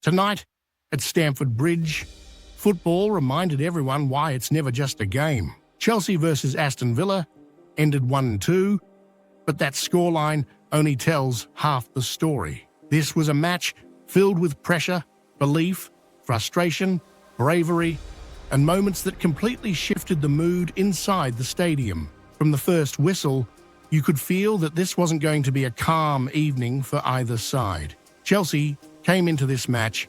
Tonight, at Stamford Bridge, football reminded everyone why it's never just a game. Chelsea versus Aston Villa ended 1-2, but that scoreline only tells half the story. This was a match filled with pressure, belief, frustration, bravery, and moments that completely shifted the mood inside the stadium. From the first whistle, you could feel that this wasn't going to be a calm evening for either side. Chelsea came into this match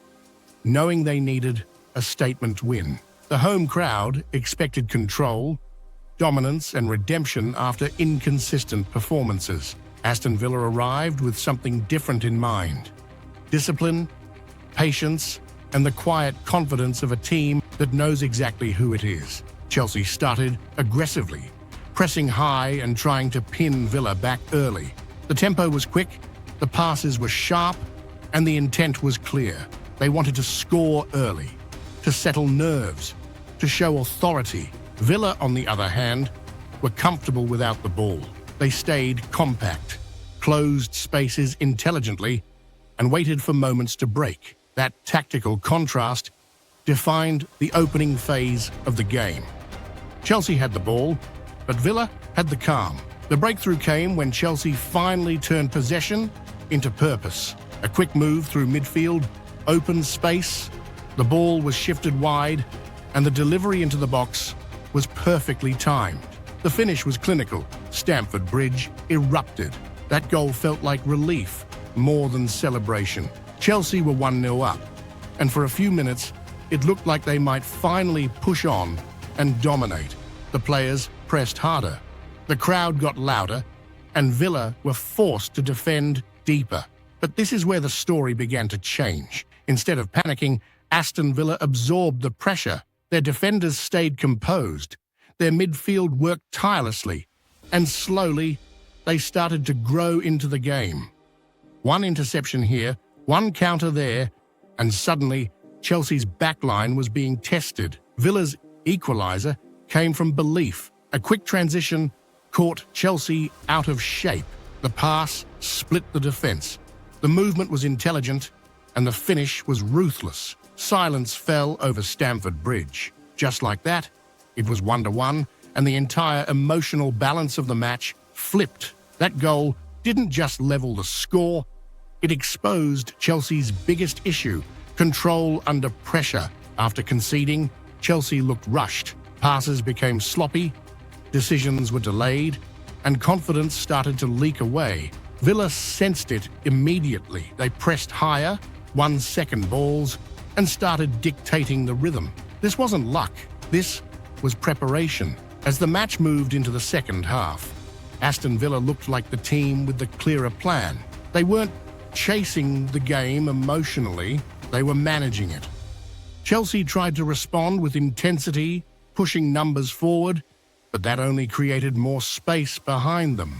knowing they needed a statement win. The home crowd expected control, dominance, and redemption after inconsistent performances. Aston Villa arrived with something different in mind: discipline, patience, and the quiet confidence of a team that knows exactly who it is. Chelsea started aggressively, pressing high and trying to pin Villa back early. The tempo was quick, the passes were sharp, and the intent was clear. They wanted to score early, to settle nerves, to show authority. Villa, on the other hand, were comfortable without the ball. They stayed compact, closed spaces intelligently, and waited for moments to break. That tactical contrast defined the opening phase of the game. Chelsea had the ball, but Villa had the calm. The breakthrough came when Chelsea finally turned possession into purpose. A quick move through midfield, open space, the ball was shifted wide, and the delivery into the box was perfectly timed. The finish was clinical. Stamford Bridge erupted. That goal felt like relief more than celebration. Chelsea were 1-0 up, and for a few minutes, it looked like they might finally push on and dominate. The players pressed harder. The crowd got louder, and Villa were forced to defend deeper. But this is where the story began to change. Instead of panicking, Aston Villa absorbed the pressure. Their defenders stayed composed. Their midfield worked tirelessly, and slowly, they started to grow into the game. One interception here, one counter there, and suddenly, Chelsea's backline was being tested. Villa's equalizer came from belief. A quick transition caught Chelsea out of shape. The pass split the defense. The movement was intelligent, and the finish was ruthless. Silence fell over Stamford Bridge. Just like that, it was 1-1, and the entire emotional balance of the match flipped. That goal didn't just level the score, it exposed Chelsea's biggest issue: control under pressure. After conceding, Chelsea looked rushed. Passes became sloppy, decisions were delayed, and confidence started to leak away. Villa sensed it immediately. They pressed higher, won second balls, and started dictating the rhythm. This wasn't luck. This was preparation. As the match moved into the second half, Aston Villa looked like the team with the clearer plan. They weren't chasing the game emotionally, they were managing it. Chelsea tried to respond with intensity, pushing numbers forward, but that only created more space behind them.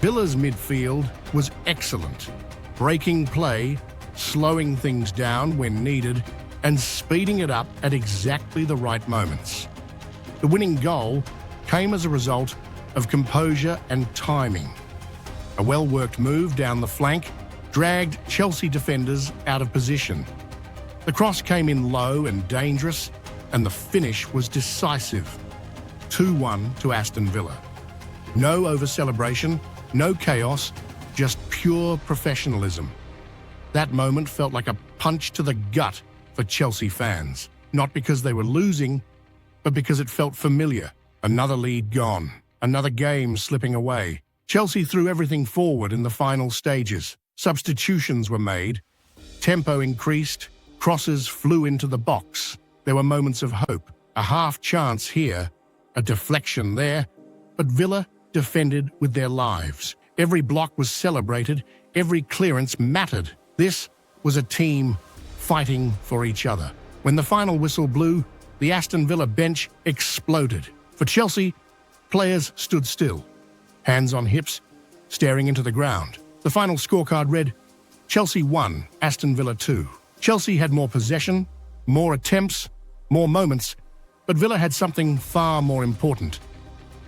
Villa's midfield was excellent, breaking play, slowing things down when needed, and speeding it up at exactly the right moments. The winning goal came as a result of composure and timing. A well-worked move down the flank dragged Chelsea defenders out of position. The cross came in low and dangerous, and the finish was decisive. 2-1 to Aston Villa. No over-celebration, no chaos, just pure professionalism. That moment felt like a punch to the gut for Chelsea fans, not because they were losing, but because it felt familiar. Another lead gone, another game slipping away. Chelsea threw everything forward in the final stages. Substitutions were made, tempo increased, crosses flew into the box. There were moments of hope, a half chance here, a deflection there, but Villa defended with their lives. Every block was celebrated, every clearance mattered. This was a team fighting for each other. When the final whistle blew, the Aston Villa bench exploded. For Chelsea, players stood still, hands on hips, staring into the ground. The final scorecard read, Chelsea 1, Aston Villa 2. Chelsea had more possession, more attempts, more moments, but Villa had something far more important: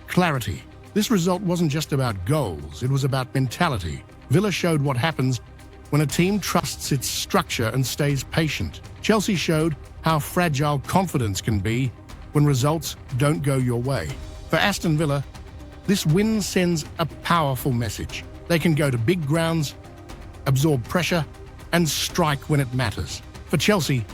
clarity. This result wasn't just about goals, it was about mentality. Villa showed what happens when a team trusts its structure and stays patient. Chelsea showed how fragile confidence can be when results don't go your way. For Aston Villa, this win sends a powerful message. They can go to big grounds, absorb pressure, and strike when it matters. For Chelsea,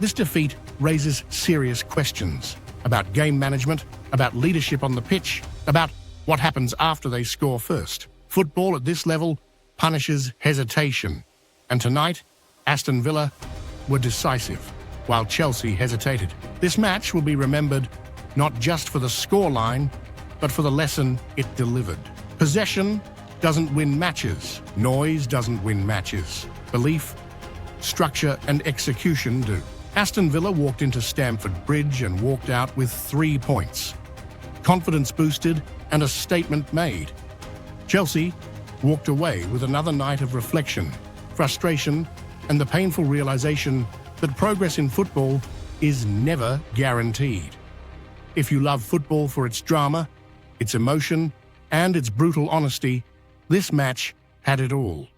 this defeat raises serious questions about game management, about leadership on the pitch, about what happens after they score first. Football at this level punishes hesitation, and tonight, Aston Villa were decisive, while Chelsea hesitated. This match will be remembered not just for the scoreline, but for the lesson it delivered. Possession doesn't win matches. Noise doesn't win matches. Belief, structure, and execution do. Aston Villa walked into Stamford Bridge and walked out with 3 points. Confidence boosted and a statement made. Chelsea walked away with another night of reflection, frustration, and the painful realization that progress in football is never guaranteed. If you love football for its drama, its emotion, and its brutal honesty, this match had it all.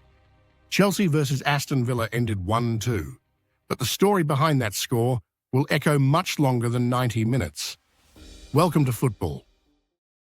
Chelsea versus Aston Villa ended 1-2, but the story behind that score will echo much longer than 90 minutes. Welcome to football.